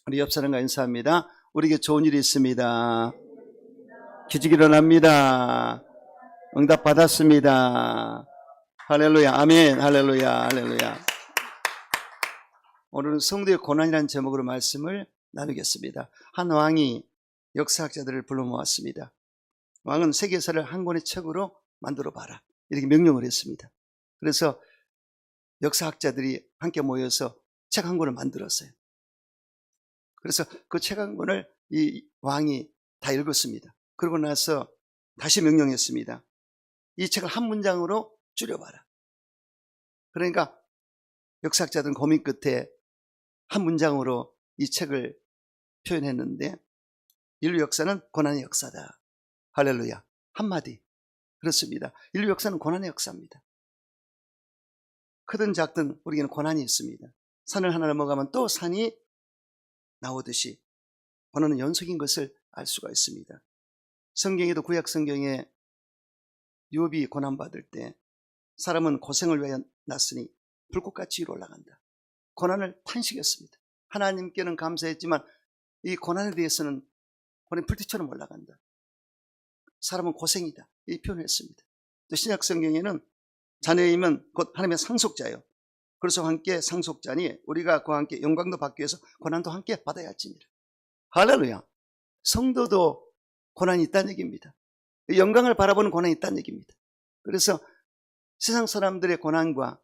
우리 옆 사람과 인사합니다. 우리에게 좋은 일이 있습니다. 기적이 일어납니다. 응답 받았습니다. 할렐루야, 아멘, 할렐루야, 할렐루야. 오늘은 성도의 고난이라는 제목으로 말씀을 나누겠습니다. 한 왕이 역사학자들을 불러 모았습니다. 왕은 세계사를 한 권의 책으로 만들어 봐라, 이렇게 명령을 했습니다. 그래서 역사학자들이 함께 모여서 책 한 권을 만들었어요. 그래서 그 책 한 권을 이 왕이 다 읽었습니다. 그러고 나서 다시 명령했습니다. 이 책을 한 문장으로 줄여봐라. 그러니까 역사학자들은 고민 끝에 한 문장으로 이 책을 표현했는데, 인류 역사는 고난의 역사다. 할렐루야. 한마디. 그렇습니다. 인류 역사는 고난의 역사입니다. 크든 작든 우리에게는 고난이 있습니다. 산을 하나 넘어가면 또 산이 나오듯이 고난은 연속인 것을 알 수가 있습니다. 성경에도 구약 성경에 욥이 고난받을 때 사람은 고생을 위하여 났으니 불꽃같이 위로 올라간다. 고난을 탄식했습니다. 하나님께는 감사했지만 이 고난에 대해서는 고난이 불빛처럼 올라간다. 사람은 고생이다, 이 표현을 했습니다. 또 신약 성경에는 자녀이면 곧 하나님의 상속자예요. 그래서 함께 상속자니 우리가 그와 함께 영광도 받기 위해서 고난도 함께 받아야 할지니라. 할렐루야. 성도도 고난이 있다는 얘기입니다. 영광을 바라보는 고난이 있다는 얘기입니다. 그래서 세상 사람들의 고난과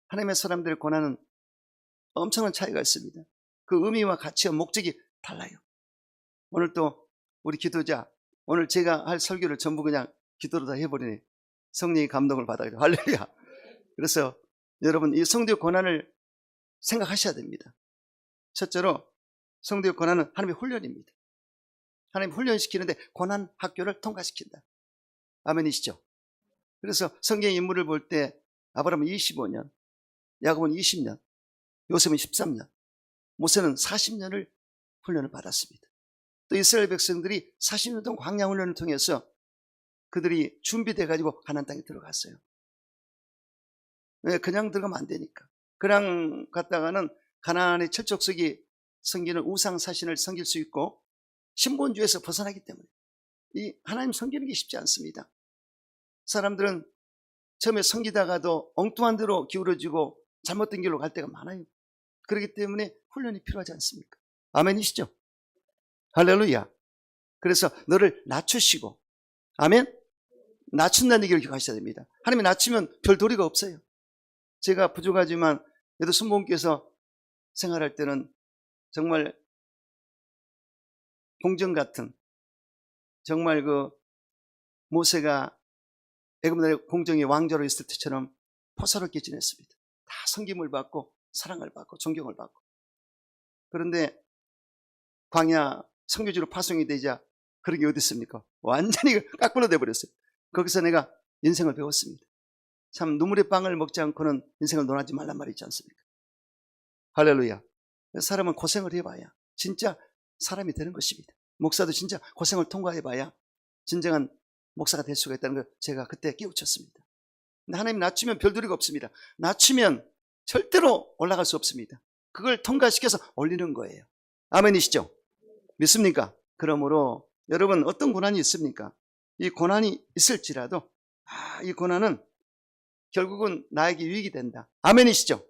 하나님의 사람들의 고난은 엄청난 차이가 있습니다. 그 의미와 가치와 목적이 달라요. 오늘 또 우리 기도자, 오늘 제가 할 설교를 전부 그냥 기도로 다 해버리네. 성령의 감동을 받아요. 할렐루야. 그래서 여러분, 이 성도의 고난을 생각하셔야 됩니다. 첫째로 성도의 고난은 하나님의 훈련입니다. 하나님 훈련시키는데 고난 학교를 통과시킨다. 아멘이시죠? 그래서 성경의 인물을 볼 때 아브라함은 25년, 야곱은 20년, 요셉은 13년, 모세는 40년을 훈련을 받았습니다. 또 이스라엘 백성들이 40년 동안 광야 훈련을 통해서 그들이 준비돼 가지고 가나안 땅에 들어갔어요. 왜? 그냥 들어가면 안 되니까. 그냥 갔다가는 가나안의 철족석이 섬기는 우상 사신을 섬길 수 있고 신본주의에서 벗어나기 때문에 이 하나님 섬기는 게 쉽지 않습니다. 사람들은 처음에 섬기다가도 엉뚱한 데로 기울어지고 잘못된 길로 갈 때가 많아요. 그렇기 때문에 훈련이 필요하지 않습니까? 아멘이시죠? 할렐루야. 그래서 너를 낮추시고, 아멘? 낮춘다는 얘기를 기억하셔야 됩니다. 하나님이 낮추면 별 도리가 없어요. 제가 부족하지만 그래도 순복음교에서 생활할 때는 정말 공정 같은, 정말 그 모세가 애굽 나라의 공정의 왕자로 있을 때처럼 포사롭게 지냈습니다. 다 섬김을 받고 사랑을 받고 존경을 받고. 그런데 광야 선교지로 파송이 되자 그런 게 어디 있습니까? 완전히 깎으로 돼버렸어요. 거기서 내가 인생을 배웠습니다. 참 눈물의 빵을 먹지 않고는 인생을 논하지 말란 말이 있지 않습니까? 할렐루야. 사람은 고생을 해봐야 진짜 사람이 되는 것입니다. 목사도 진짜 고생을 통과해봐야 진정한 목사가 될 수가 있다는 걸 제가 그때 깨우쳤습니다. 근데 하나님 낮추면 별도리가 없습니다. 낮추면 절대로 올라갈 수 없습니다. 그걸 통과시켜서 올리는 거예요. 아멘이시죠? 믿습니까? 그러므로 여러분, 어떤 고난이 있습니까? 이 고난이 있을지라도 이 고난은 결국은 나에게 유익이 된다. 아멘이시죠?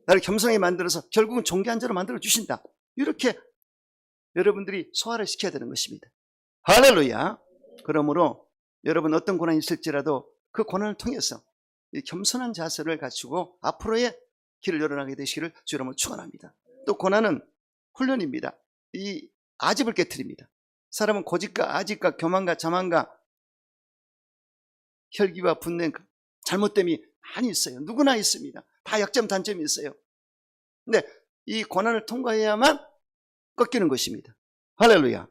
나를 겸손하게 만들어서 결국은 존귀한 자로 만들어 주신다. 이렇게 여러분들이 소화를 시켜야 되는 것입니다. 할렐루야. 그러므로 여러분, 어떤 고난이 있을지라도 그 고난을 통해서 이 겸손한 자세를 갖추고 앞으로의 길을 열어나게 되시기를 주 여러분을 축원합니다. 또 고난은 훈련입니다. 이 아집을 깨트립니다. 사람은 고집과 아집과 교만과 자만과 혈기와 분냄, 잘못됨이 많이 있어요. 누구나 있습니다. 다 약점 단점이 있어요. 근데 이 고난을 통과해야만 꺾이는 것입니다. 할렐루야.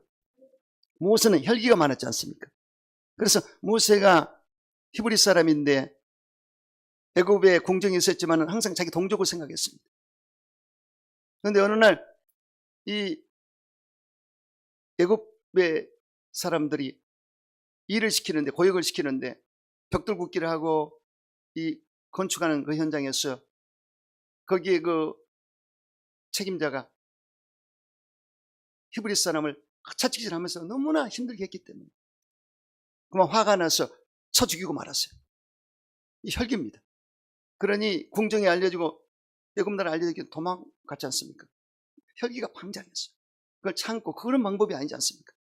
모세는 혈기가 많았지 않습니까? 그래서 모세가 히브리 사람인데 애굽에 공정이 있었지만 항상 자기 동족을 생각했습니다. 그런데 어느 날 이 애굽의 사람들이 일을 시키는데, 고역을 시키는데 벽돌 굽기를 하고 이 건축하는 그 현장에서 거기에 그 책임자가 히브리 사람을 차치질하면서 너무나 힘들게 했기 때문에 그만 화가 나서 쳐 죽이고 말았어요. 이 혈기입니다. 그러니 궁정에 알려지고 애굽 나라에 알려지기 도망갔지 않습니까? 혈기가 방장했어요. 그걸 참고 그런 방법이 아니지 않습니까?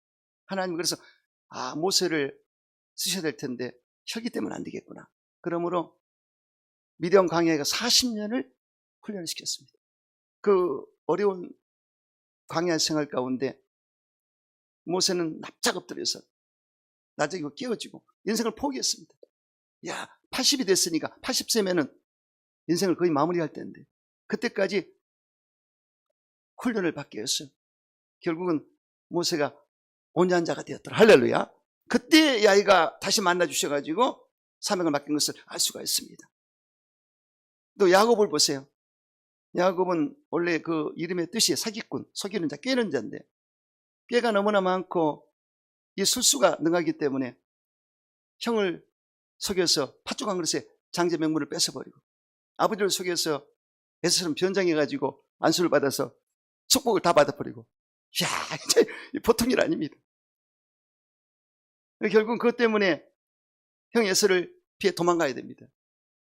하나님은 그래서 모세를 쓰셔야 될 텐데 혈기 때문에 안 되겠구나. 그러므로 미디안 광야에 40년을 훈련을 시켰습니다. 그 어려운 광야 생활 가운데 모세는 납작 엎드려서 나중에 깨어지고 인생을 포기했습니다. 80이 됐으니까 80세면은 인생을 거의 마무리할 때인데 그때까지 훈련을 받게 했어요. 결국은 모세가 온유한 자가 되었더라. 할렐루야. 그때 야이가 다시 만나 주셔가지고 사명을 맡긴 것을 알 수가 있습니다. 또 야곱을 보세요. 야곱은 원래 그 이름의 뜻이 사기꾼, 속이는 자, 꾀는 자인데 꾀가 너무나 많고 이 술수가 능하기 때문에 형을 속여서 팥죽 한 그릇에 장제 명물을 뺏어버리고 아버지를 속여서 에서처럼 변장해가지고 안수를 받아서 축복을 다 받아버리고 이제 보통 일 아닙니다. 결국은 그것 때문에 형 에서를 피해 도망가야 됩니다.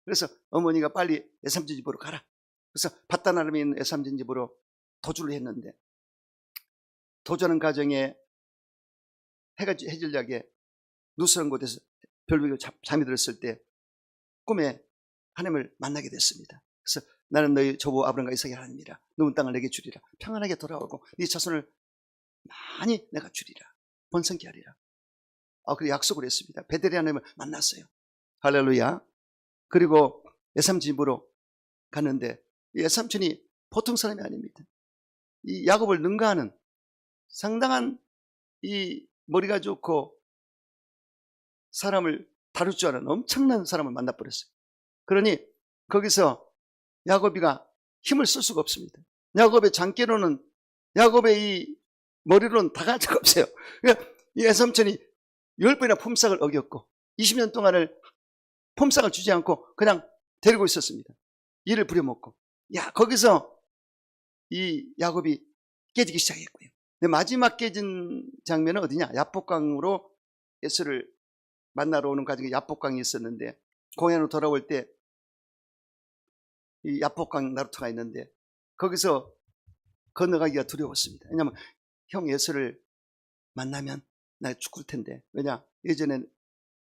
그래서 어머니가 빨리 외삼촌 집으로 가라. 그래서 바다나름에 있는 외삼촌 집으로 도주를 했는데 도주하는 과정에 해가 해질녘에 누스런 곳에서 별벽에 잠이 들었을 때 꿈에 하나님을 만나게 됐습니다. 그래서 나는 너희 조부 아브람과 이삭의 하나님이라. 누운 땅을 내게 주리라. 평안하게 돌아오고 네 자손을 많이 내가 주리라. 번성케 하리라. 그리고 약속을 했습니다. 베델의 하나님을 만났어요. 할렐루야. 그리고 외삼촌 집으로 갔는데 이 외삼촌이 보통 사람이 아닙니다. 이 야곱을 능가하는 상당한 이 머리가 좋고 사람을 다룰 줄 아는 엄청난 사람을 만나버렸어요. 그러니 거기서 야곱이가 힘을 쓸 수가 없습니다. 야곱의 장깨로는 야곱의 이 머리로는 다갈 수가 없어요. 그러니까 이 외삼촌이 10번이나 품삯을 어겼고 20년 동안을 품삯을 주지 않고 그냥 데리고 있었습니다. 일을 부려먹고 거기서 이 야곱이 깨지기 시작했고요. 근데 마지막 깨진 장면은 어디냐? 야복강으로 에서를 만나러 오는 과정에 야복강이 있었는데 고향으로 돌아올 때 이 야복강 나루터가 있는데 거기서 건너가기가 두려웠습니다. 왜냐하면 형 에서를 만나면 나 죽을 텐데 왜냐? 예전엔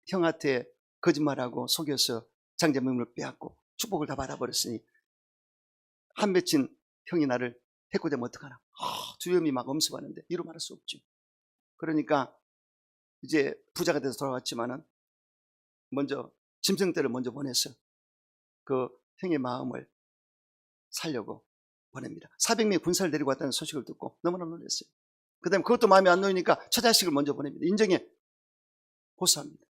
형한테 거짓말하고 속여서 장자명물을 빼앗고 축복을 다 받아버렸으니 한 맺힌 형이 나를 해코되면 어떡하나. 두려움이 막 엄습하는데 이루 말할 수 없죠. 그러니까 이제 부자가 돼서 돌아왔지만은 먼저 짐승떼를 먼저 보내서 그 형의 마음을 살려고 보냅니다. 400명의 군사를 데리고 왔다는 소식을 듣고 너무나 놀랐어요. 그 다음에 그것도 마음에 안 놓이니까 처자식을 먼저 보냅니다. 인정에 호소합니다.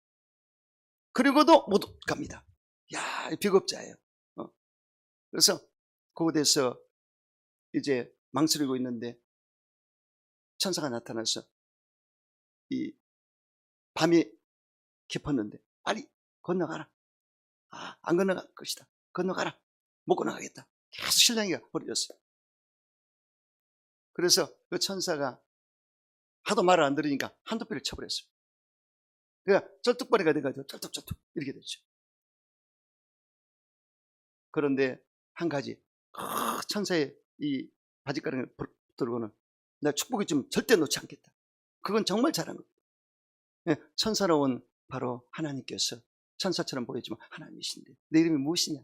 그리고도 못 갑니다. 비겁자예요. 그래서 그곳에서 이제 망설이고 있는데 천사가 나타나서 이 밤이 깊었는데 빨리 건너가라. 안 건너갈 것이다. 건너가라. 못 건너가겠다. 계속 신랑이가 버려졌어요. 그래서 그 천사가 하도 말을 안 들으니까 한두 배를 쳐버렸어요. 그러니까 쩔뚝거리가 돼가지고 쩔뚝쩔뚝 이렇게 됐죠. 그런데 한 가지 천사의 이 바짓가랑을 들고는 나 축복이 좀 절대 놓지 않겠다. 그건 정말 잘한 겁니다. 천사로 온 바로 하나님께서 천사처럼 보이지만 하나님이신데 내 이름이 무엇이냐?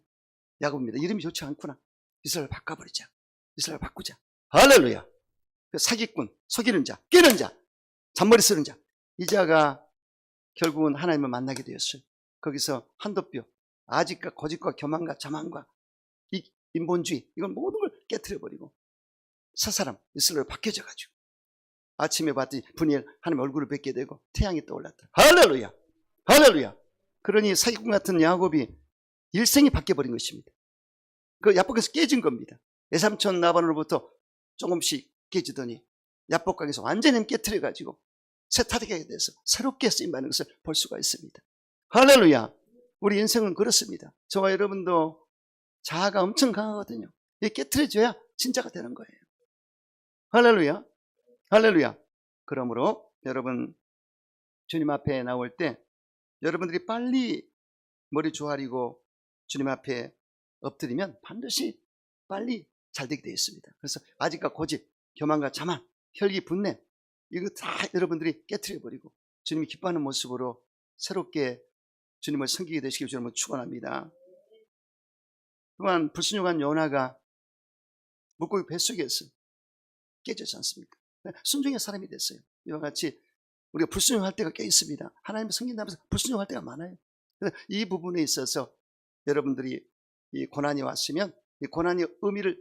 야곱입니다. 이름이 좋지 않구나. 이스라엘 바꿔버리자. 이스라엘 바꾸자. 할렐루야. 사기꾼, 속이는 자, 깨는 자, 잔머리 쓰는 자, 이 자가 결국은 하나님을 만나게 되었어요. 거기서 한도뼈, 아직과 거짓과 교만과 자만과 이 인본주의, 이건 모든 걸 깨트려버리고 새 사람 이스라엘 바뀌어져가지고 아침에 봤더니 분이엘 하나님 얼굴을 뵙게 되고 태양이 떠올랐다. 할렐루야. 할렐루야. 그러니 사기꾼 같은 야곱이 일생이 바뀌어버린 것입니다. 그 야복에서 깨진 겁니다. 외삼촌 라반으로부터 조금씩 깨지더니 야복강에서 완전히 깨트려가지고 세타되게 돼서 새롭게 쓰임받는 것을 볼 수가 있습니다. 할렐루야. 우리 인생은 그렇습니다. 저와 여러분도 자아가 엄청 강하거든요. 이게 깨트려져야 진짜가 되는 거예요. 할렐루야. 할렐루야. 그러므로 여러분 주님 앞에 나올 때 여러분들이 빨리 머리 조아리고 주님 앞에 엎드리면 반드시 빨리 잘 되게 되어 있습니다. 그래서 아직과 고집, 교만과 자만, 혈기, 분냄 이거 다 여러분들이 깨트려 버리고 주님이 기뻐하는 모습으로 새롭게 주님을 섬기게 되시길 주님을 축원합니다. 또한 불순종한 요나가 물고기 뱃속에서 깨지지 않습니까? 순종의 사람이 됐어요. 이와 같이 우리가 불순종할 때가 꽤 있습니다. 하나님을 섬긴다면서 불순종할 때가 많아요. 그래서 이 부분에 있어서 여러분들이 이 고난이 왔으면 이 고난의 의미를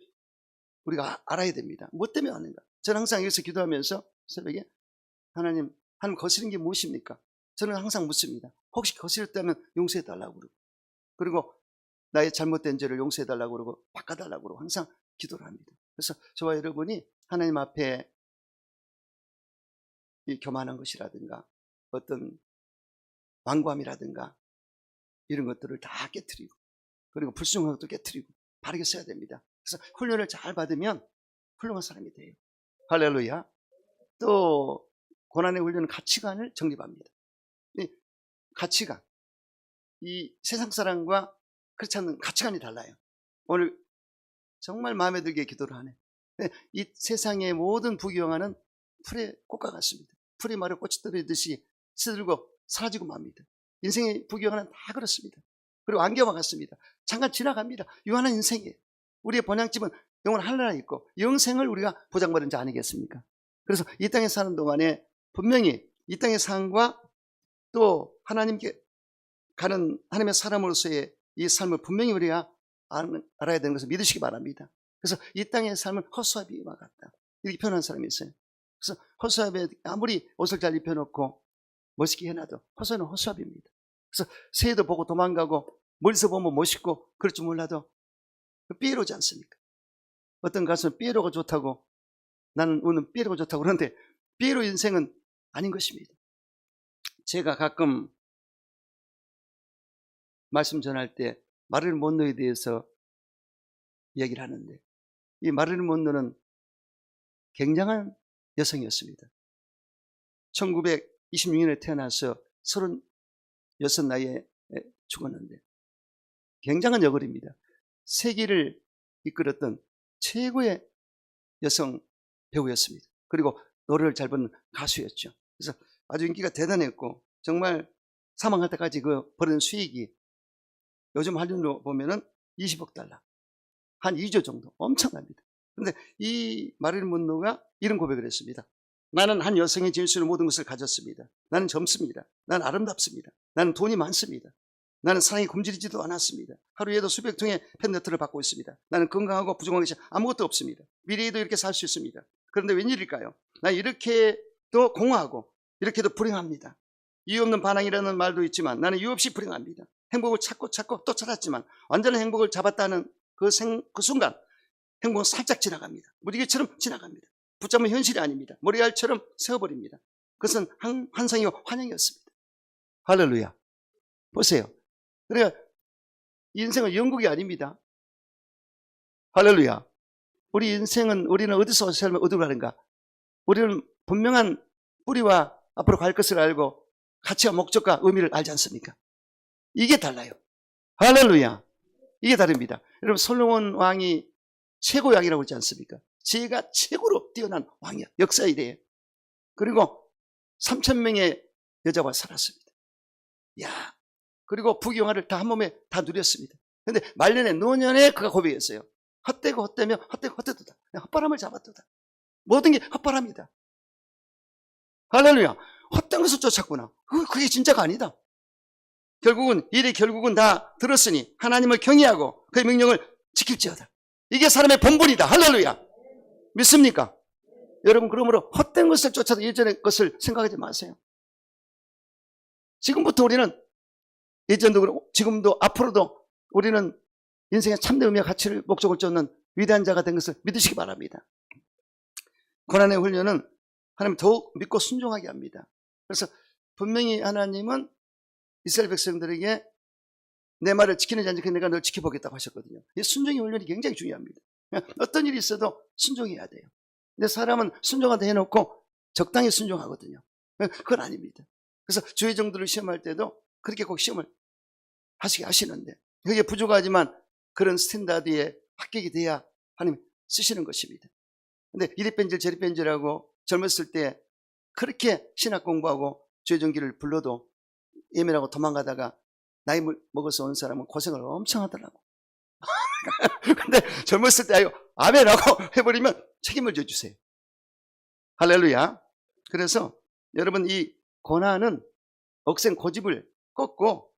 우리가 알아야 됩니다. 뭐 때문에 왔는가? 저는 항상 여기서 기도하면서 새벽에 하나님 거스린 게 무엇입니까? 저는 항상 묻습니다. 혹시 거스렸다면 용서해 달라고 그러고, 그리고 나의 잘못된 죄를 용서해 달라고 그러고 바꿔달라고 그러고 항상 기도를 합니다. 그래서 저와 여러분이 하나님 앞에 이 교만한 것이라든가 어떤 완고함이라든가 이런 것들을 다 깨트리고, 그리고 불순종한 것도 깨트리고 바르게 써야 됩니다. 그래서 훈련을 잘 받으면 훌륭한 사람이 돼요. 할렐루야. 또 고난의 훈련은 가치관을 정립합니다. 이 가치관, 이 세상 사람과 그렇지 않은 가치관이 달라요. 오늘 정말 마음에 들게 기도를 하네. 이 세상의 모든 부귀영화는 풀의 꽃과 같습니다. 풀이 마르고 꽃이 떨어지듯이 시들고 사라지고 맙니다. 인생의 부귀영화는 다 그렇습니다. 그리고 안개와 같습니다. 잠깐 지나갑니다. 유한한 인생이에요. 우리의 본향집은 영원 하늘나라에 있고 영생을 우리가 보장받은 자 아니겠습니까? 그래서 이 땅에 사는 동안에 분명히 이 땅의 삶과 또 하나님께 가는 하나님의 사람으로서의 이 삶을 분명히 우리가 알아야 되는 것을 믿으시기 바랍니다. 그래서 이 땅의 삶은 허수아비와 같다, 이렇게 표현한 사람이 있어요. 그래서 허수아비, 아무리 옷을 잘 입혀놓고 멋있게 해놔도 허수아비는 허수아비입니다. 그래서 새도 보고 도망가고 멀리서 보면 멋있고 그럴 줄 몰라도 삐에로지 않습니까? 어떤 가수는 삐에로가 좋다고, 나는 오늘 삐에로가 좋다고 그러는데 삐에로 인생은 아닌 것입니다. 제가 가끔 말씀 전할 때 마릴린 먼로에 대해서 이야기를 하는데, 이 마릴린 먼로는 굉장한 여성이었습니다. 1926년에 태어나서 36 나이에 죽었는데 굉장한 여걸입니다. 세기를 이끌었던 최고의 여성 배우였습니다. 그리고 노래를 잘 부르는 가수였죠. 그래서 아주 인기가 대단했고, 정말 사망할 때까지 그 벌은 수익이 요즘 할인으로 보면은 20억 달러, 한 2조 정도, 엄청납니다. 그런데 이 마릴린 먼로가 이런 고백을 했습니다. 나는 한 여성이 지닐 수 있는 모든 것을 가졌습니다. 나는 젊습니다. 나는 아름답습니다. 나는 돈이 많습니다. 나는 사랑이 굶주리지도 않았습니다. 하루에도 수백 통의 팬레터를 받고 있습니다. 나는 건강하고 부족한 것이 아무것도 없습니다. 미래에도 이렇게 살 수 있습니다. 그런데 웬일일까요? 난 이렇게도 공허하고 이렇게도 불행합니다. 이유 없는 반항이라는 말도 있지만 나는 이유 없이 불행합니다. 행복을 찾고 또 찾았지만 완전한 행복을 잡았다는 그 순간 행복은 살짝 지나갑니다. 무지개처럼 지나갑니다. 붙잡으면 현실이 아닙니다. 머리알처럼 세워버립니다. 그것은 환상이고 환영이었습니다. 할렐루야. 보세요. 그래야 인생은 영국이 아닙니다. 할렐루야. 우리 인생은, 우리는 어디서 살면 어디로 가는가? 우리는 분명한 뿌리와 앞으로 갈 것을 알고 가치와 목적과 의미를 알지 않습니까? 이게 달라요. 할렐루야. 이게 다릅니다. 여러분, 솔로몬 왕이 최고 왕이라고 그러지 않습니까? 지혜가 최고로 뛰어난 왕이야. 역사 이래요. 그리고 3,000명의 여자와 살았습니다. 야, 그리고 부귀영화를 다 한 몸에 다 누렸습니다. 그런데 말년에 노년에 그가 고백했어요. 헛되고 헛되며 헛되고 헛되도다. 헛바람을 잡았도다. 모든 게 헛바람이다. 할렐루야. 헛된 것을 쫓았구나. 그게 진짜가 아니다. 결국은 다 들었으니 하나님을 경외하고 그의 명령을 지킬지어다. 이게 사람의 본분이다. 할렐루야. 믿습니까? 여러분, 그러므로 헛된 것을 쫓아도 예전의 것을 생각하지 마세요. 지금부터 우리는, 예전도 그렇고 지금도 앞으로도 우리는 인생의 참된 의미와 가치를 목적을 쫓는 위대한 자가 된 것을 믿으시기 바랍니다. 고난의 훈련은 하나님 더욱 믿고 순종하게 합니다. 그래서 분명히 하나님은 이스라엘 백성들에게 내 말을 지키는지 안 지키는지 내가 널 지켜보겠다고 하셨거든요. 이 순종의 훈련이 굉장히 중요합니다. 어떤 일이 있어도 순종해야 돼요. 근데 사람은 순종한다 해놓고 적당히 순종하거든요. 그건 아닙니다. 그래서 주의 정도를 시험할 때도 그렇게 꼭 시험을 하시게 하시는데, 그게 부족하지만 그런 스탠다드에 합격이 돼야 하나님 쓰시는 것입니다. 근데 이리 뺀질 저리 뺀질하고 젊었을 때 그렇게 신학 공부하고 주의 정기를 불러도 예매라고 도망가다가 나이 먹어서 온 사람은 고생을 엄청 하더라고. 근데 젊었을 때 아멘하고 해버리면 책임을 져주세요. 할렐루야. 그래서 여러분, 이 고난은 억센 고집을 꺾고,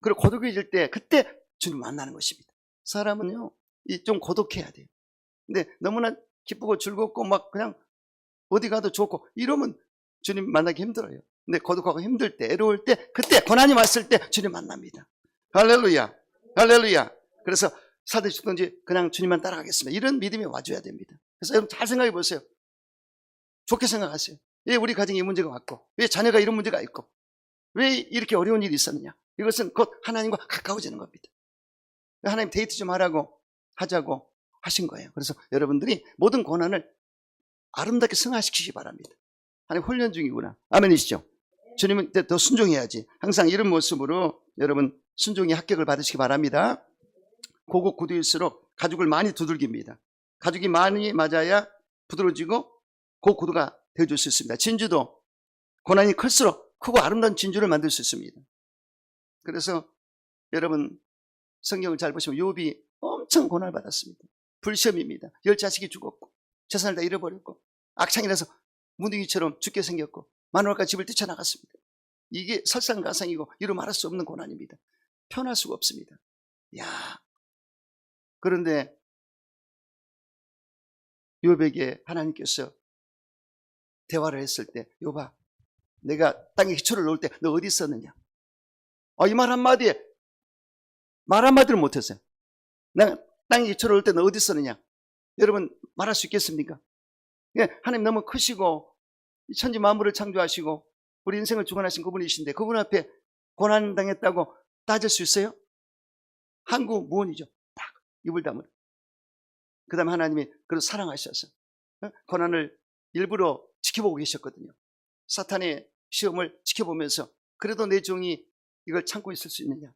그리고 고독해질 때 그때 주님 만나는 것입니다. 사람은요, 좀 고독해야 돼요. 근데 너무나 기쁘고 즐겁고 막 그냥 어디 가도 좋고 이러면 주님 만나기 힘들어요. 근데 고독하고 힘들 때, 애로울 때, 그때 고난이 왔을 때 주님 만납니다. 할렐루야. 할렐루야. 그래서 사드 죽든지 그냥 주님만 따라가겠습니다. 이런 믿음이 와줘야 됩니다. 그래서 여러분 잘 생각해 보세요. 좋게 생각하세요. 왜 우리 가정에 이 문제가 왔고, 왜 자녀가 이런 문제가 있고, 왜 이렇게 어려운 일이 있었느냐. 이것은 곧 하나님과 가까워지는 겁니다. 하나님 데이트 좀 하자고 하신 거예요. 그래서 여러분들이 모든 고난을 아름답게 승화시키시기 바랍니다. 하나님 훈련 중이구나. 아멘이시죠? 주님은 더 순종해야지. 항상 이런 모습으로 여러분 순종의 합격을 받으시기 바랍니다. 고국 구두일수록 가죽을 많이 두들깁니다. 가죽이 많이 맞아야 부드러워지고 고구두가 되어줄 수 있습니다. 진주도 고난이 클수록 크고 아름다운 진주를 만들 수 있습니다. 그래서 여러분 성경을 잘 보시면 욥이 엄청 고난을 받았습니다. 불시험입니다. 10자식이 죽었고 재산을 다 잃어버렸고 악창이라서 무더기처럼 죽게 생겼고 마누라가 집을 뛰쳐나갔습니다. 이게 설상가상이고 이루 말할 수 없는 고난입니다. 편할 수가 없습니다. 그런데 욥에게 하나님께서 대화를 했을 때, 욥아, 내가 땅에 기초를 놓을 때 너 어디 있었느냐? 이 말 한마디에 말 한마디를 못했어요. 내가 땅에 기초를 놓을 때 너 어디 있었느냐? 여러분 말할 수 있겠습니까? 하나님 너무 크시고 천지 만물을 창조하시고 우리 인생을 주관하신 그분이신데 그분 앞에 고난당했다고 따질 수 있어요? 한국 무언이죠. 딱 입을 다물어. 그 다음에 하나님이 그를 사랑하셔서 고난을 일부러 지켜보고 계셨거든요. 사탄의 시험을 지켜보면서 그래도 내 종이 이걸 참고 있을 수 있느냐.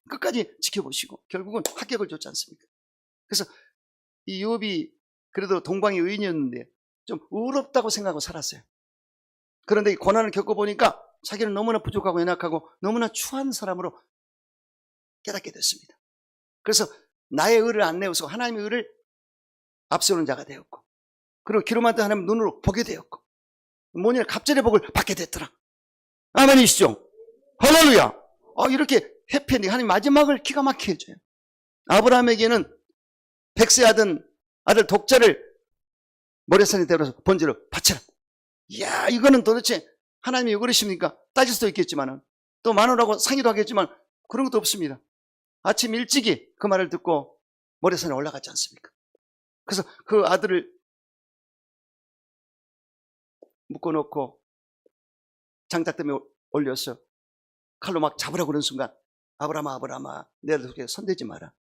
끝까지 지켜보시고 결국은 합격을 줬지 않습니까? 그래서 이 욥이 그래도 동방의 의인이었는데 좀 의롭다고 생각하고 살았어요. 그런데 이 고난을 겪어보니까 자기는 너무나 부족하고 연약하고 너무나 추한 사람으로 깨닫게 됐습니다. 그래서 나의 의를 안 내어서 하나님의 의를 앞세우는 자가 되었고, 그리고 기름한테 하나님 눈으로 보게 되었고, 뭐냐 갑절의 복을 받게 됐더라. 아멘이시죠? 할렐루야. 이렇게 해피엔딩, 하나님 마지막을 기가 막히게 해줘요. 아브라함에게는 100세 아들 독자를 모래산에 데려서 번제로 바쳐라. 이거는 도대체 하나님이 왜 그러십니까? 따질 수도 있겠지만 또 마누라고 상의도 하겠지만 그런 것도 없습니다. 아침 일찍이 그 말을 듣고 모래산에 올라갔지 않습니까? 그래서 그 아들을 묶어놓고 장작대에 올려서 칼로 막 잡으라고 그러는 순간 아브라함아 내가 그렇게 손대지 마라.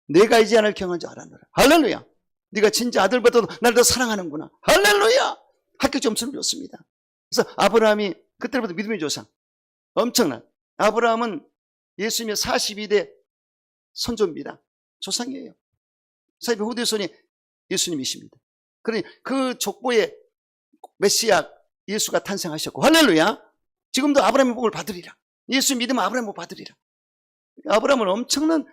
내가 이제 하나를 경한 줄 알았노라. 할렐루야. 네가 진짜 아들보다도 나를 더 사랑하는구나. 할렐루야. 합격 점수를 줬습니다. 그래서 아브라함이 그때부터 믿음의 조상, 엄청난, 아브라함은 예수님의 42대 선조입니다. 조상이에요. 사실 후대손이 예수님이십니다. 그러니 그 족보에 메시아 예수가 탄생하셨고, 할렐루야. 지금도 아브라함의 복을 받으리라. 예수 믿으면 아브라함의 복 받으리라. 아브라함은 엄청난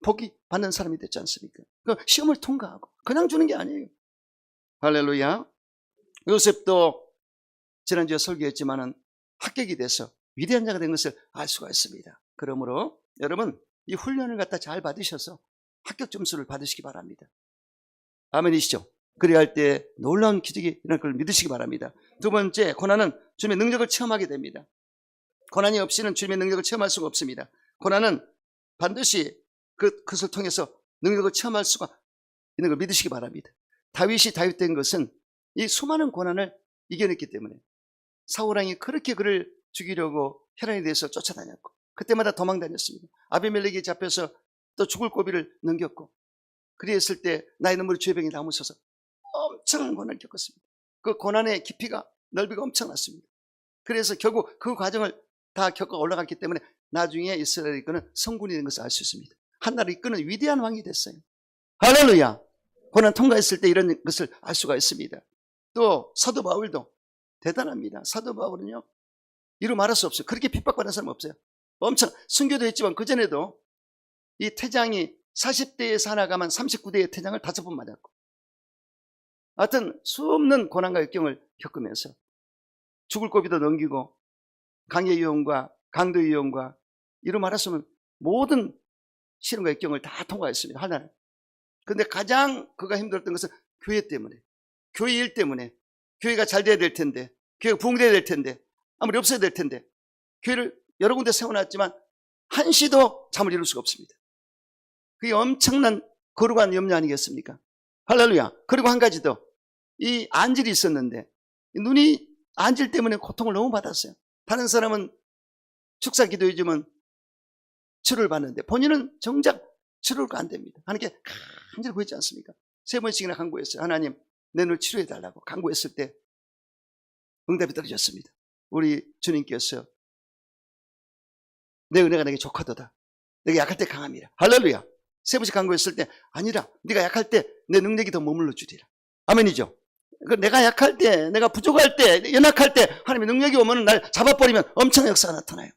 복이 받는 사람이 됐지 않습니까? 그 시험을 통과하고 그냥 주는 게 아니에요. 할렐루야. 요셉도 지난주에 설교했지만은 합격이 돼서 위대한 자가 된 것을 알 수가 있습니다. 그러므로 여러분 이 훈련을 갖다 잘 받으셔서 합격 점수를 받으시기 바랍니다. 아멘이시죠? 그래야 할 때 놀라운 기적이 일어날 걸 믿으시기 바랍니다. 두 번째, 고난은 주님의 능력을 체험하게 됩니다. 고난이 없이는 주님의 능력을 체험할 수가 없습니다. 고난은 반드시 그것을 통해서 능력을 체험할 수가 있는 걸 믿으시기 바랍니다. 다윗이 다윗된 것은 이 수많은 고난을 이겨냈기 때문에 사울왕이 그렇게 그를 죽이려고 혈안에 대해서 쫓아다녔고 그때마다 도망다녔습니다. 아비멜렉이 잡혀서 또 죽을 고비를 넘겼고 그랬을 때 나의 눈물이 주의 병에 나무서서 엄청난 고난을 겪었습니다. 그 고난의 깊이가 넓이가 엄청났습니다. 그래서 결국 그 과정을 다 겪어 올라갔기 때문에 나중에 이스라엘을 이끄는 성군이 된 것을 알 수 있습니다. 한 나라를 이끄는 위대한 왕이 됐어요. 할렐루야. 고난 통과했을 때 이런 것을 알 수가 있습니다. 또 사도 바울도 대단합니다. 사도 바울은요, 이루 말할 수 없어요. 그렇게 핍박받는 사람 없어요. 엄청 순교도 했지만 그전에도 이 태장이 40대에 살아가만 39대의 태장을 5번 맞았고, 하여튼 수없는 고난과 역경을 겪으면서 죽을 고비도 넘기고 강의 위험과 강도 위험과 이루 말했으면 모든 시련과 역경을 다 통과했습니다. 하나는. 그런데 가장 그가 힘들었던 것은 교회 때문에, 교회 일 때문에. 교회가 잘 돼야 될 텐데, 교회가 부흥돼야 될 텐데, 아무리 없어야 될 텐데, 교회를 여러 군데 세워놨지만 한시도 잠을 이룰 수가 없습니다. 그게 엄청난 거룩한 염려 아니겠습니까? 할렐루야. 그리고 한 가지 더, 이 안질이 있었는데 눈이 안질 때문에 고통을 너무 받았어요. 다른 사람은 축사 기도해주면 치료를 받는데 본인은 정작 치료가 안 됩니다. 하나님께 간절히 구했지 않습니까? 3번씩이나 간구했어요. 하나님, 내 눈을 치료해달라고 간구했을 때 응답이 떨어졌습니다. 우리 주님께서 내 은혜가 내게 족하도다. 내가 약할 때 강함이라. 할렐루야. 3번씩 간구했을 때 아니라 네가 약할 때 내 능력이 더 머물러 주리라. 아멘이죠. 내가 약할 때, 내가 부족할 때, 연약할 때 하나님의 능력이 오면 날 잡아버리면 엄청난 역사가 나타나요.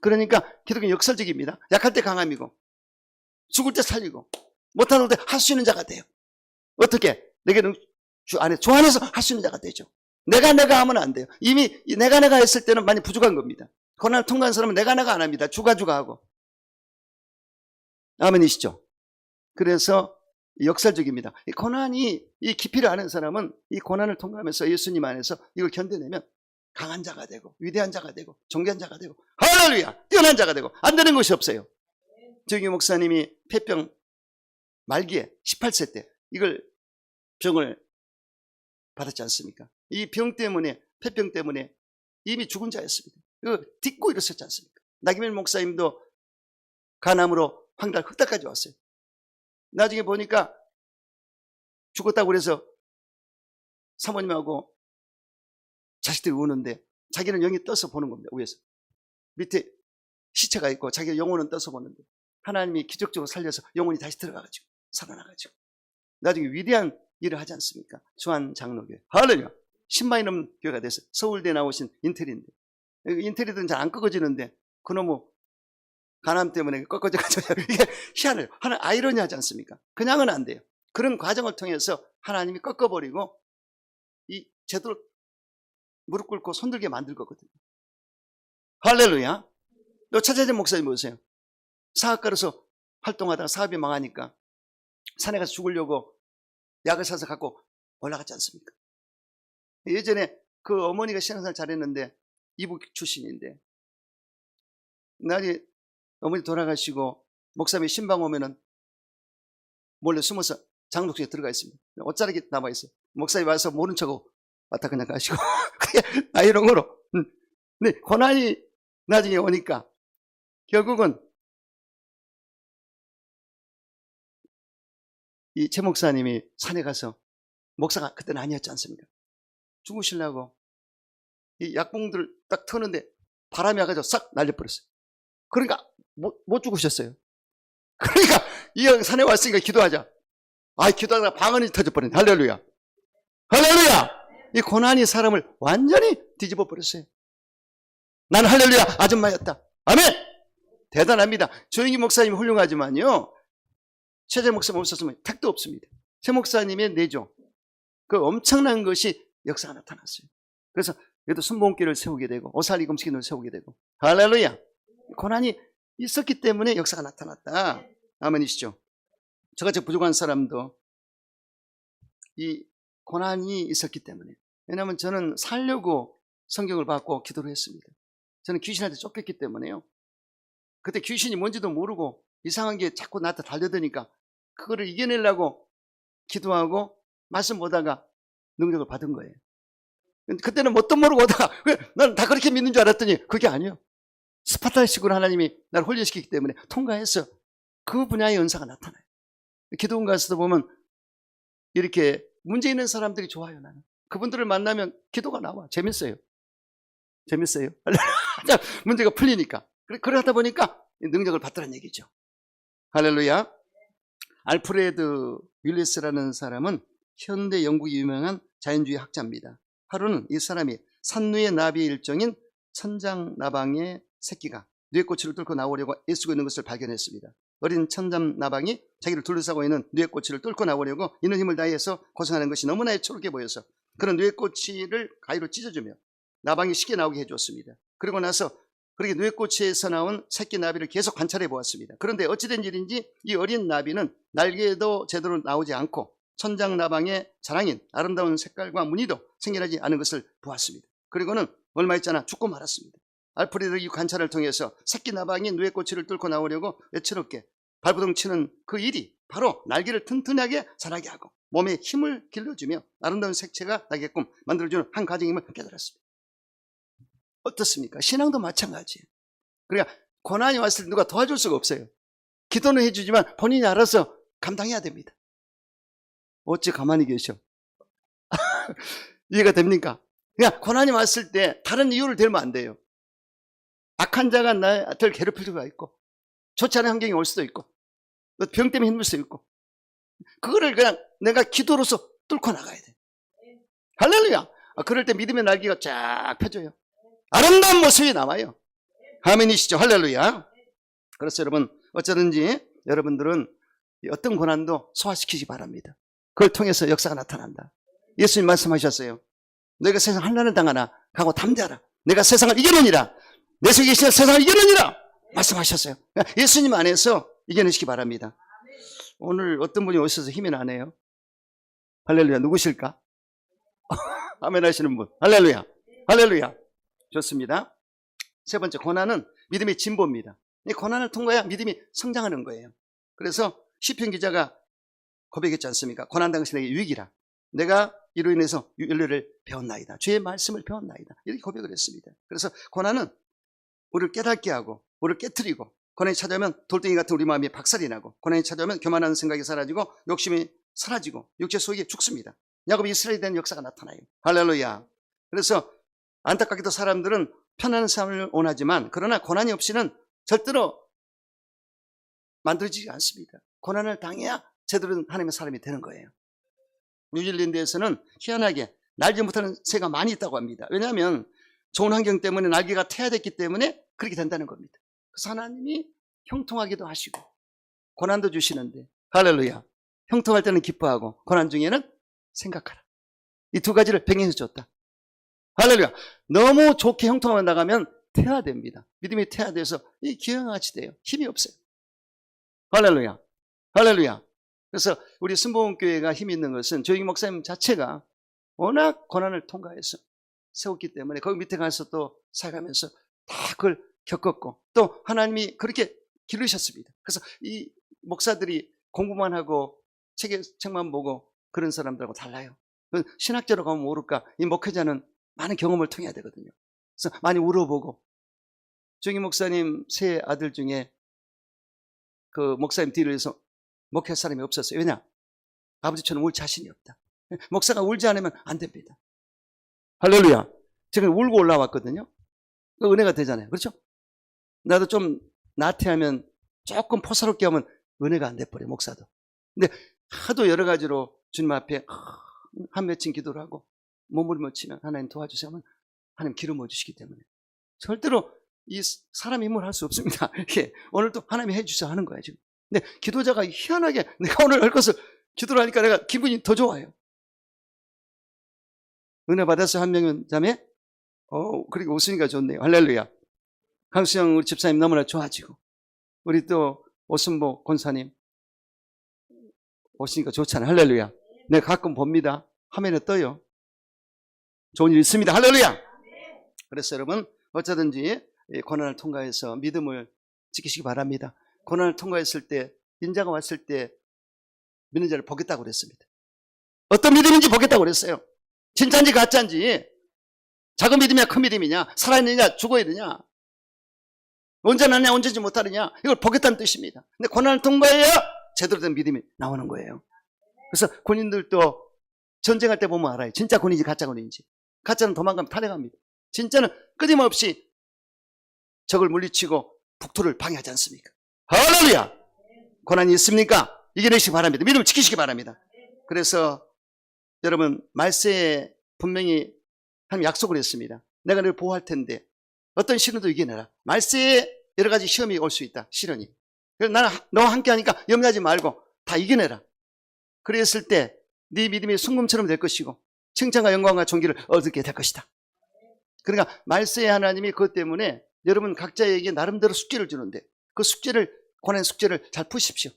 그러니까 기독교는 역설적입니다. 약할 때 강함이고 죽을 때 살리고 못하는 때 할 수 있는 자가 돼요. 어떻게? 내게 주 안에서 할 수 있는 자가 되죠. 내가 하면 안 돼요. 이미 내가 했을 때는 많이 부족한 겁니다. 고난을 통과한 사람은 내가 안 합니다. 주가 하고. 아멘이시죠? 그래서 역설적입니다. 이 고난이 이 깊이를 아는 사람은 이 고난을 통과하면서 예수님 안에서 이걸 견뎌내면 강한 자가 되고 위대한 자가 되고 존귀한 자가 되고 할렐루야 뛰어난 자가 되고 안 되는 것이 없어요. 정유 목사님이 폐병 말기에 18세 때 이걸 병을 받았지 않습니까? 이 병 때문에 폐병 때문에 이미 죽은 자였습니다. 이거 딛고 일었었지 않습니까? 나기밀 목사님도 간암으로 황달 흑달까지 왔어요. 나중에 보니까 죽었다고 그래서 사모님하고 자식들이 우는데 자기는 영이 떠서 보는 겁니다. 위에서 밑에 시체가 있고 자기 영혼은 떠서 보는데 하나님이 기적적으로 살려서 영혼이 다시 들어가가지고 살아나가지고 나중에 위대한 일을 하지 않습니까? 수안 장로교회 할렐루야 10만이 넘는 교회가 됐어요. 서울대 나오신 인텔인데 인텔이든 잘 안 꺾어지는데 그놈의 간암 때문에 꺾어져가지고 이게 희한해요. 하나 아이러니하지 않습니까? 그냥은 안 돼요. 그런 과정을 통해서 하나님이 꺾어버리고 이 제대로 무릎 꿇고 손들게 만들 거거든요. 할렐루야. 또 차재진 목사님 보세요. 사학가로서 활동하다가 사업이 망하니까 산에 가서 죽으려고 약을 사서 갖고 올라갔지 않습니까? 예전에 그 어머니가 신앙생활 잘했는데 이북 출신인데 나중에 어머니 돌아가시고 목사님이 신방 오면은 몰래 숨어서 장독소에 들어가 있습니다. 옷자락에 남아 있어요. 목사님 와서 모른 척하고 왔다 그냥 가시고 그게 아이러니로. 근데 고난이 나중에 오니까 결국은 이 최 목사님이 산에 가서 목사가 그때는 아니었지 않습니까? 죽으시려고 이 약봉들을 딱 터는데 바람이 와가지고 싹 날려버렸어요. 그러니까 못 죽으셨어요. 그러니까 이 형 산에 왔으니까 기도하자. 기도하다가 방언이 터져버린 할렐루야. 할렐루야. 이 고난이 사람을 완전히 뒤집어 버렸어요. 나는 할렐루야 아줌마였다. 아멘. 대단합니다. 조영기 목사님이 훌륭하지만요 최재 목사님 없었으면 택도 없습니다. 최 목사님의 내조 그 엄청난 것이 역사가 나타났어요. 그래서 그래도 순복음교회를 세우게 되고 오살리 금식인을 세우게 되고 할렐루야. 고난이 있었기 때문에 역사가 나타났다. 아멘이시죠? 저같이 부족한 사람도 이 고난이 있었기 때문에. 왜냐하면 저는 살려고 성경을 받고 기도를 했습니다. 저는 귀신한테 쫓겼기 때문에요. 그때 귀신이 뭔지도 모르고 이상한 게 자꾸 나한테 달려드니까 그거를 이겨내려고 기도하고 말씀 보다가 능력을 받은 거예요. 그때는 뭣도 모르고 오다가 난 다 그렇게 믿는 줄 알았더니 그게 아니에요. 스파르타식으로 하나님이 나를 훈련시키기 때문에 통과해서 그 분야의 은사가 나타나요. 기도원 가서도 보면 이렇게 문제 있는 사람들이 좋아요. 나는 그분들을 만나면 기도가 나와. 재밌어요. 재밌어요. 문제가 풀리니까. 그러다 보니까 능력을 받더란 얘기죠. 할렐루야. 알프레드 윌리스라는 사람은 현대 영국이 유명한 자연주의 학자입니다. 하루는 이 사람이 산누의 나비의 일종인 천장나방의 새끼가 뉘에꼬치를 뚫고 나오려고 애쓰고 있는 것을 발견했습니다. 어린 천장나방이 자기를 둘러싸고 있는 뉘에꼬치를 뚫고 나오려고 이는 힘을 다해서 고생하는 것이 너무나 애처롭게 보여서 그런 뉘에꼬치를 가위로 찢어주며 나방이 쉽게 나오게 해주었습니다. 그리고 나서 그렇게 뉘에꼬치에서 나온 새끼 나비를 계속 관찰해 보았습니다. 그런데 어찌된 일인지 이 어린 나비는 날개도 제대로 나오지 않고 천장나방의 자랑인 아름다운 색깔과 무늬도 생겨나지 않은 것을 보았습니다. 그리고는 얼마 있지 않아 죽고 말았습니다. 알프레드 이 관찰을 통해서 새끼 나방이 뉘에꼬치를 뚫고 나오려고 애처롭게 발버둥 치는 그 일이 바로 날개를 튼튼하게 자라게 하고 몸에 힘을 길러주며 아름다운 색채가 나게끔 만들어주는 한 가정임을 깨달았습니다. 어떻습니까? 신앙도 마찬가지예요. 그러니까 고난이 왔을 때 누가 도와줄 수가 없어요. 기도는 해주지만 본인이 알아서 감당해야 됩니다. 어찌 가만히 계셔? 이해가 됩니까? 그러니까 고난이 왔을 때 다른 이유를 대면 안 돼요. 악한 자가 나를 괴롭힐 수가 있고 좋지 않은 환경이 올 수도 있고 병 때문에 힘들 수도 있고 그거를 그냥 내가 기도로서 뚫고 나가야 돼. 할렐루야. 그럴 때 믿음의 날개가 쫙 펴져요. 아름다운 모습이 남아요. 아멘이시죠? 할렐루야. 그래서 여러분 어쩌든지 여러분들은 어떤 고난도 소화시키기 바랍니다. 그걸 통해서 역사가 나타난다. 예수님 말씀하셨어요. 너희가 세상 환난을 당하나 가고 담대하라. 내가 세상을 이겨내니라. 내 속에 계시는 세상을 이겨내니라 말씀하셨어요. 예수님 안에서 이겨내시기 바랍니다. 오늘 어떤 분이 오셔서 힘이 나네요. 할렐루야. 누구실까? 아멘 하시는 분. 할렐루야. 할렐루야. 좋습니다. 세 번째, 고난은 믿음의 진보입니다. 이 고난을 통과해야 믿음이 성장하는 거예요. 그래서 시편 기자가 고백했지 않습니까? 고난 당신에게 유익이라. 내가 이로 인해서 윤리를 배웠나이다. 주의 말씀을 배웠나이다. 이렇게 고백을 했습니다. 그래서 고난은 우리를 깨닫게 하고 우리를 깨트리고 고난이 찾아오면 돌덩이 같은 우리 마음이 박살이 나고 고난이 찾아오면 교만하는 생각이 사라지고 욕심이 사라지고 육체 속이 죽습니다. 야곱이 이스라엘에 대한 역사가 나타나요. 할렐루야. 그래서 안타깝게도 사람들은 편안한 삶을 원하지만 그러나 고난이 없이는 절대로 만들어지지 않습니다. 고난을 당해야 제대로 하나님의 사람이 되는 거예요. 뉴질랜드에서는 희한하게 날지 못하는 새가 많이 있다고 합니다. 왜냐하면 좋은 환경 때문에 날개가 태야됐기 때문에 그렇게 된다는 겁니다. 그래서 하나님이 형통하기도 하시고 고난도 주시는데 할렐루야. 형통할 때는 기뻐하고 고난 중에는 생각하라. 이 두 가지를 병행해서 줬다. 할렐루야. 너무 좋게 형통하면 나가면 태야됩니다. 믿음이 태야돼서 이 기형같이 돼요. 힘이 없어요. 할렐루야. 할렐루야. 그래서 우리 순복음교회가 힘이 있는 것은 조영기 목사님 자체가 워낙 고난을 통과해서 세웠기 때문에 거기 밑에 가서 또 살아가면서 다 그걸 겪었고 또 하나님이 그렇게 기르셨습니다. 그래서 이 목사들이 공부만 하고 책만 보고 그런 사람들하고 달라요. 신학자로 가면 모를까 이 목회자는 많은 경험을 통해야 되거든요. 그래서 많이 울어보고 조영기 목사님 세 아들 중에 그 목사님 뒤를 해서 목회할 사람이 없었어요. 왜냐? 아버지처럼 울 자신이 없다. 목사가 울지 않으면 안 됩니다. 할렐루야. 제가 울고 올라왔거든요. 그 은혜가 되잖아요. 그렇죠? 나도 좀 나태하면 조금 포사롭게 하면 은혜가 안 돼버려요. 목사도. 근데 하도 여러 가지로 주님 앞에 한 맺힌 기도를 하고 몸을 묻히면 하나님 도와주세요 하면 하나님 기름 부어주시기 때문에 절대로 이 사람 힘을 할 수 없습니다. 예, 오늘도 하나님이 해주셔서 하는 거예요. 지금. 근데 기도자가 희한하게 내가 오늘 할 것을 기도를 하니까 내가 기분이 더 좋아요. 은혜 받아서 한 명은 자매 그리고 웃으니까 좋네요. 할렐루야. 강수영 우리 집사님 너무나 좋아지고 우리 또 오순보 권사님 오시니까 좋잖아요. 할렐루야. 내가 가끔 봅니다. 화면에 떠요. 좋은 일 있습니다. 할렐루야. 그래서 여러분 어쩌든지 고난을 통과해서 믿음을 지키시기 바랍니다. 고난을 통과했을 때 인자가 왔을 때 믿는 자를 보겠다고 그랬습니다. 어떤 믿음인지 보겠다고 그랬어요. 진짜인지 가짜인지 작은 믿음이냐 큰 믿음이냐 살아있느냐 죽어있느냐 온전하냐 온전하지 못하느냐 이걸 보겠다는 뜻입니다. 근데 고난을 통과해야 제대로 된 믿음이 나오는 거예요. 그래서 군인들도 전쟁할 때 보면 알아요. 진짜 군인지 가짜 군인지. 가짜는 도망가면 탈려갑니다. 진짜는 끊임없이 적을 물리치고 북투를 방해하지 않습니까? 할렐루야! 고난이 있습니까? 이겨내시기 바랍니다. 믿음을 지키시기 바랍니다. 그래서 여러분, 말세에 분명히 하나님 약속을 했습니다. 내가 너를 보호할 텐데 어떤 시련도 이겨내라. 말세에 여러 가지 시험이 올 수 있다. 시련이. 그래서 나는 너와 함께 하니까 염려하지 말고 다 이겨내라. 그랬을 때 네 믿음이 순금처럼 될 것이고 칭찬과 영광과 존귀를 얻게 될 것이다. 그러니까 말세에 하나님이 그것 때문에 여러분 각자에게 나름대로 숙제를 주는데 그 숙제를, 고난의 숙제를 잘 푸십시오.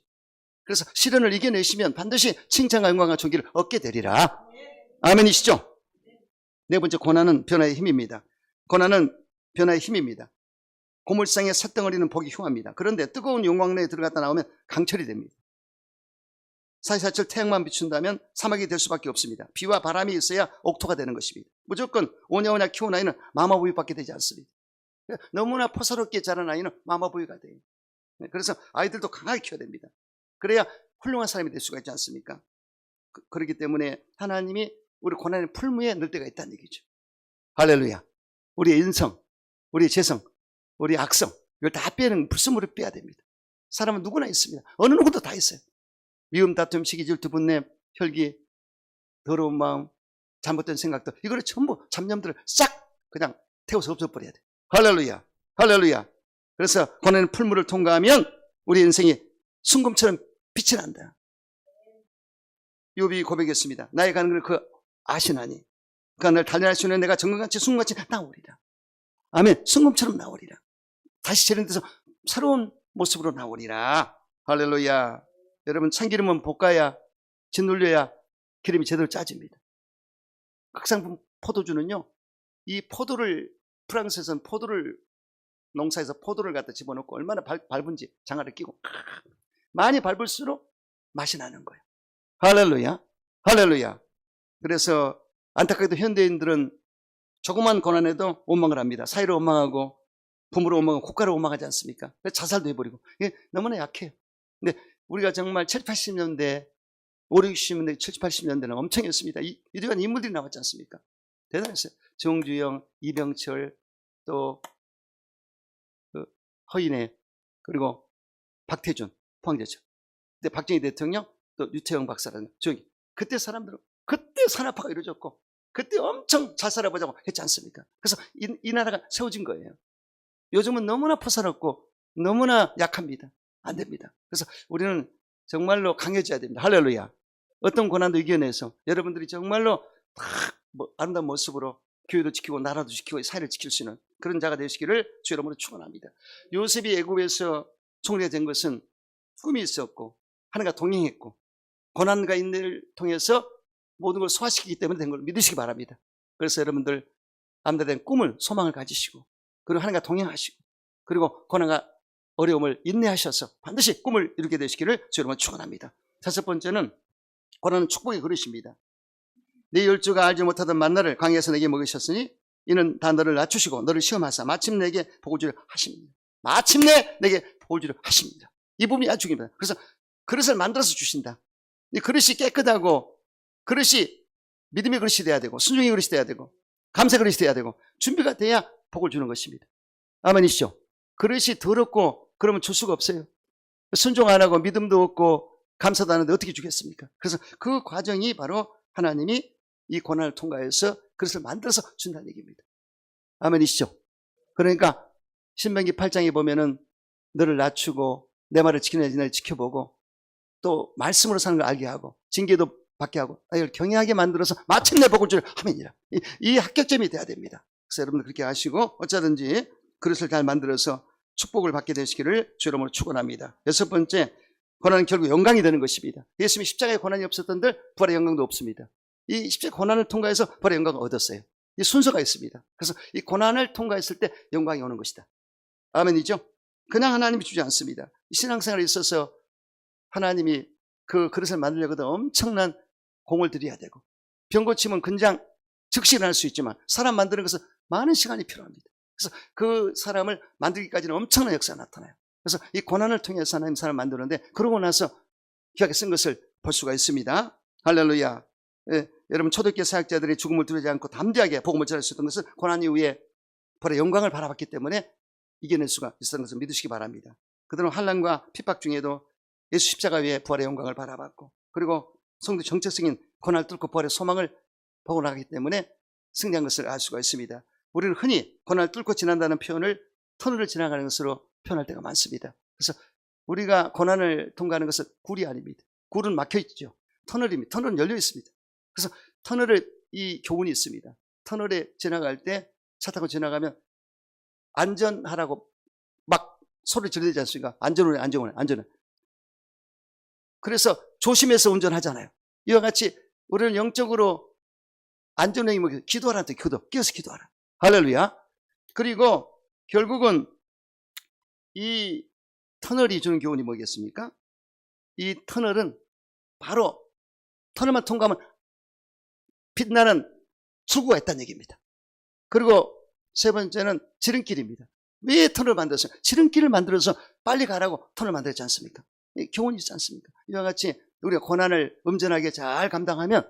그래서 시련을 이겨내시면 반드시 칭찬과 영광과 존귀를 얻게 되리라. 아멘이시죠? 네 번째, 고난은 변화의 힘입니다. 고난은 변화의 힘입니다. 고물상에 쇳덩어리는 보기 흉합니다. 그런데 뜨거운 용광로에 들어갔다 나오면 강철이 됩니다. 사시사철 태양만 비춘다면 사막이 될 수밖에 없습니다. 비와 바람이 있어야 옥토가 되는 것입니다. 무조건 오냐오냐 키운 아이는 마마부유밖에 되지 않습니다. 너무나 포사롭게 자란 아이는 마마부유가 돼요. 그래서 아이들도 강하게 키워야 됩니다. 그래야 훌륭한 사람이 될 수가 있지 않습니까? 그렇기 때문에 하나님이 우리 고난의 풀무에 넣을 때가 있다는 얘기죠. 할렐루야. 우리의 인성, 우리의 재성, 우리의 악성, 이걸 다 빼는 불순물을 빼야 됩니다. 사람은 누구나 있습니다. 어느 누구도 다 있어요. 미움, 다툼, 시기, 질투, 분냄, 혈기, 더러운 마음, 잘못된 생각들, 이거를 전부 잡념들을 싹 그냥 태워서 없애버려야 돼. 할렐루야, 할렐루야. 그래서 고난의 풀물을 통과하면 우리 인생이 순금처럼 빛이 난다. 욥이 고백했습니다. 나의 가는 길을 그 아시나니 그가 날 단련할 수 있는 내가 정금같이 순금같이 나오리라. 아멘. 순금처럼 나오리라. 다시 재련돼서 새로운 모습으로 나오리라. 할렐루야. 여러분, 참기름은 볶아야 짓눌려야 기름이 제대로 짜집니다. 극상품 포도주는요, 이 포도를, 프랑스에서는 포도를, 농사에서 포도를 갖다 집어넣고 얼마나 밟은지 장화를 끼고 많이 밟을수록 맛이 나는 거예요. 할렐루야, 할렐루야. 그래서 안타깝게도 현대인들은 조그만 고난에도 원망을 합니다. 사회를 원망하고 부모를 원망하고 국가를 원망하지 않습니까? 자살도 해버리고. 이게 너무나 약해요. 근데 우리가 정말 70, 80년대, 5, 60년대, 70, 80년대는 엄청했습니다. 이러한 인물들이 나왔지 않습니까? 대단했어요. 정주영, 이병철, 또 허인혜, 그리고 박태준, 포항제철. 근데 박정희 대통령, 또 유태영 박사라는 저기. 그때 사람들은 그때 산업화가 이루어졌고 그때 엄청 잘 살아보자고 했지 않습니까? 그래서 이 나라가 세워진 거예요. 요즘은 너무나 포사롭고 너무나 약합니다. 안 됩니다. 그래서 우리는 정말로 강해져야 됩니다. 할렐루야. 어떤 고난도 이겨내서 여러분들이 정말로 아름다운 모습으로 교회도 지키고 나라도 지키고 사회를 지킬 수 있는 그런 자가 되시기를 주 이름으로 축원합니다. 요셉이 애굽에서 총리가 된 것은 꿈이 있었고 하나님과 동행했고 고난과 인내를 통해서 모든 걸 소화시키기 때문에 된 걸 믿으시기 바랍니다. 그래서 여러분들 남들된 꿈을, 소망을 가지시고 그리고 하나님과 동행하시고 그리고 고난과 어려움을 인내하셔서 반드시 꿈을 이루게 되시기를 주 여러분 축원합니다. 다섯 번째는 고난은 축복의 그릇입니다. 네 열조가 알지 못하던 만나를 광야에서 내게 먹으셨으니 이는 다 너를 낮추시고 너를 시험하사 마침내 내게 복을 주려 하십니다. 마침내 내게 복을 주려 하십니다. 이 부분이 아주 중요합니다. 그래서 그릇을 만들어서 주신다. 이 그릇이 깨끗하고 그릇이 믿음의 그릇이 돼야 되고 순종의 그릇이 돼야 되고 감사 그릇이 돼야 되고 준비가 돼야 복을 주는 것입니다. 아멘이시죠? 그릇이 더럽고 그러면 줄 수가 없어요. 순종 안 하고 믿음도 없고 감사도 안 하는데 어떻게 주겠습니까? 그래서 그 과정이 바로 하나님이 이 고난을 통과해서 그릇을 만들어서 준다는 얘기입니다. 아멘이시죠? 그러니까 신명기 8장에 보면은 너를 낮추고 내 말을 지키는지 나를 지켜보고 또 말씀으로 사는 걸 알게 하고 징계도 받게 하고 이걸 경외하게 만들어서 마침내 복을 주려 하면이라. 이 합격점이 돼야 됩니다. 그래서 여러분들 그렇게 하시고 어쩌든지 그릇을 잘 만들어서 축복을 받게 되시기를 주 이름으로 축원합니다. 여섯 번째, 고난은 결국 영광이 되는 것입니다. 예수님이 십자가에 고난이 없었던들 부활의 영광도 없습니다. 이 십자가 고난을 통과해서 부활의 영광을 얻었어요. 이 순서가 있습니다. 그래서 이 고난을 통과했을 때 영광이 오는 것이다. 아멘이죠? 그냥 하나님이 주지 않습니다. 이 신앙생활에 있어서 하나님이 그 그릇을 만들려거든 엄청난 공을 들여야 되고 병 고치면 그냥 즉시 일어날 수 있지만 사람 만드는 것은 많은 시간이 필요합니다. 그래서 그 사람을 만들기까지는 엄청난 역사가 나타나요. 그래서 이 고난을 통해서 하나님 사람을 만드는데 그러고 나서 귀하게 쓴 것을 볼 수가 있습니다. 할렐루야. 예, 여러분 초대교회 사역자들이 죽음을 두려워하지 않고 담대하게 복음을 전할 수 있던 것은 고난 이후에 벌의 영광을 바라봤기 때문에 이겨낼 수가 있었던 것을 믿으시기 바랍니다. 그들은 환난과 핍박 중에도 예수 십자가 위에 부활의 영광을 바라봤고, 그리고 성도 정체성인 고난을 뚫고 부활의 소망을 보고 나가기 때문에 승리한 것을 알 수가 있습니다. 우리는 흔히 고난을 뚫고 지난다는 표현을 터널을 지나가는 것으로 표현할 때가 많습니다. 그래서 우리가 고난을 통과하는 것은 굴이 아닙니다. 굴은 막혀있죠. 터널입니다. 터널은 열려 있습니다. 그래서 터널에 이 교훈이 있습니다. 터널에 지나갈 때 차 타고 지나가면 안전하라고 막 소리 지르지 않습니까? 안전운행, 안전운행, 안전운행. 그래서 조심해서 운전하잖아요. 이와 같이 우리는 영적으로 안전운행이 뭐 기도하라는 뜻, 끼어서 기도하라. 할렐루야. 그리고 결국은 이 터널이 주는 교훈이 뭐겠습니까? 이 터널은 바로 터널만 통과하면 빛나는 출구가 있다는 얘기입니다. 그리고 세 번째는 지름길입니다. 왜 터널을 만들었어요? 지름길을 만들어서 빨리 가라고 터널을 만들었지 않습니까? 교훈이 있지 않습니까? 이와 같이 우리가 고난을 음전하게 잘 감당하면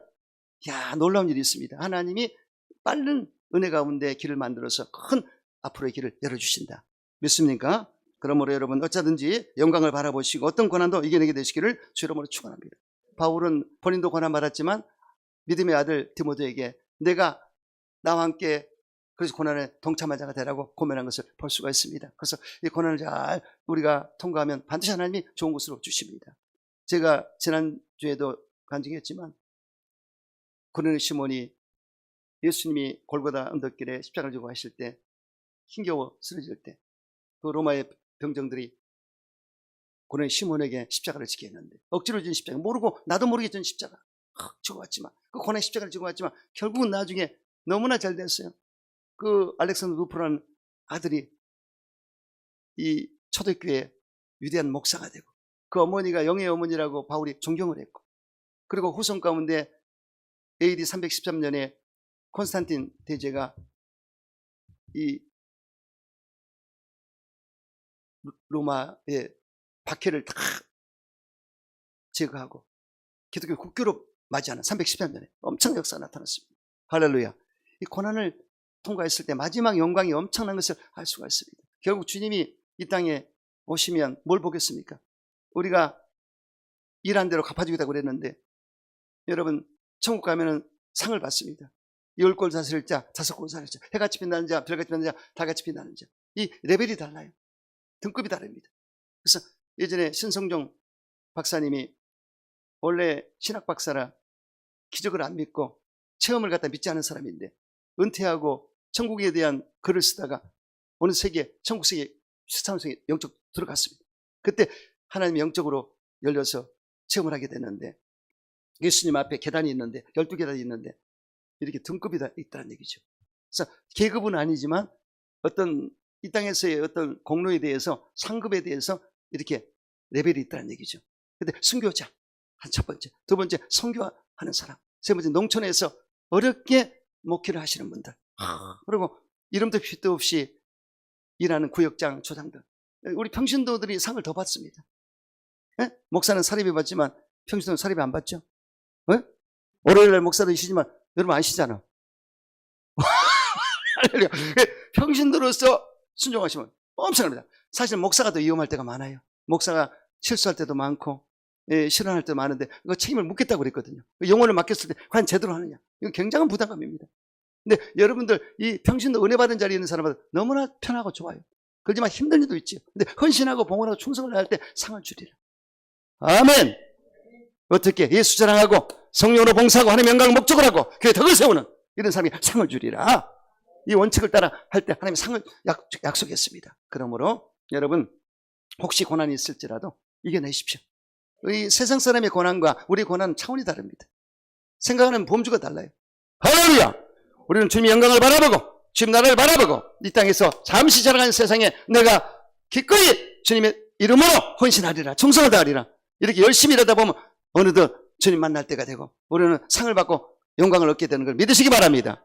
놀라운 일이 있습니다. 하나님이 빠른 은혜 가운데 길을 만들어서 큰 앞으로의 길을 열어주신다. 믿습니까? 그러므로 여러분 어쩌든지 영광을 바라보시고 어떤 고난도 이겨내게 되시기를 주 이름으로 축원합니다. 바울은 본인도 고난 받았지만 믿음의 아들 디모데에게 내가 나와 함께 그래서 고난에 동참한 자가 되라고 고면한 것을 볼 수가 있습니다. 그래서 이 고난을 잘 우리가 통과하면 반드시 하나님이 좋은 곳으로 주십니다. 제가 지난주에도 간증했지만 고넬의 시몬이 예수님이 골고다 언덕길에 십자가를 지고 하실 때 힘겨워 쓰러질 때 그 로마의 병정들이 고넬의 시몬에게 십자가를 지게 했는데 억지로 진 십자가, 모르고 나도 모르게 진 십자가 지고 왔지만 그 고넬의 십자가를 지고 왔지만 결국은 나중에 너무나 잘 됐어요. 그 알렉산더 루프라는 아들이 이 초대교회 위대한 목사가 되고 그 어머니가 영의 어머니라고 바울이 존경을 했고, 그리고 후손 가운데 AD 313년에 콘스탄틴 대제가 이 로마의 박해를 다 제거하고 기독교 국교로 맞이하는 313년에 엄청난 역사가 나타났습니다. 할렐루야. 이 고난을 통과했을 때 마지막 영광이 엄청난 것을 알 수가 있습니다. 결국 주님이 이 땅에 오시면 뭘 보겠습니까? 우리가 일한 대로 갚아주겠다고 그랬는데 여러분 천국 가면은 상을 받습니다. 10골 다스릴 자, 5골 다스릴 자, 해같이 빛나는 자, 별같이 빛나는 자, 달같이 빛나는 자. 이 레벨이 달라요. 등급이 다릅니다. 그래서 예전에 신성종 박사님이 원래 신학 박사라 기적을 안 믿고 체험을 갖다 믿지 않은 사람인데 은퇴하고 천국에 대한 글을 쓰다가 어느 세계, 천국 세계, 시사원성에 영적 들어갔습니다. 그때 하나님이 영적으로 열려서 체험을 하게 됐는데 예수님 앞에 계단이 있는데 12계단이 있는데 이렇게 등급이 다 있다는 얘기죠. 그래서 계급은 아니지만 어떤 이 땅에서의 어떤 공로에 대해서 상급에 대해서 이렇게 레벨이 있다는 얘기죠. 근데 순교자 한 첫 번째, 두 번째 선교하는 사람, 세 번째 농촌에서 어렵게 목회를 하시는 분들, 그리고 이름도 빛도 없이 일하는 구역장, 조장들, 우리 평신도들이 상을 더 받습니다. 에? 목사는 사립이 받지만 평신도는 사립이 안 받죠. 에? 월요일날 목사도 쉬지만 여러분 안 쉬잖아. 평신도로서 순종하시면 엄청납니다. 사실 목사가 더 위험할 때가 많아요. 목사가 실수할 때도 많고 실언할 때도 많은데 그 책임을 묻겠다고 그랬거든요. 영혼을 맡겼을 때 과연 제대로 하느냐, 이거 굉장한 부담감입니다. 근데 여러분들 이 평신도 은혜 받은 자리에 있는 사람은 너무나 편하고 좋아요. 그렇지만 힘든 일도 있죠. 근데 헌신하고 봉헌하고 충성을 할 때 상을 주리라. 아멘. 어떻게 예수 자랑하고 성령으로 봉사하고 하나님의 영광을 목적을 하고 교회 덕을 세우는 이런 사람이 상을 주리라. 이 원칙을 따라 할 때 하나님이 상을 약속했습니다. 그러므로 여러분 혹시 고난이 있을지라도 이겨내십시오. 이 세상 사람의 고난과 우리의 고난은 차원이 다릅니다. 생각하는 범주가 달라요. 할렐루야. 우리는 주님의 영광을 바라보고 주님 나라를 바라보고 이 땅에서 잠시 자라가는 세상에 내가 기꺼이 주님의 이름으로 헌신하리라, 충성을 다하리라, 이렇게 열심히 일하다 보면 어느덧 주님 만날 때가 되고 우리는 상을 받고 영광을 얻게 되는 걸 믿으시기 바랍니다.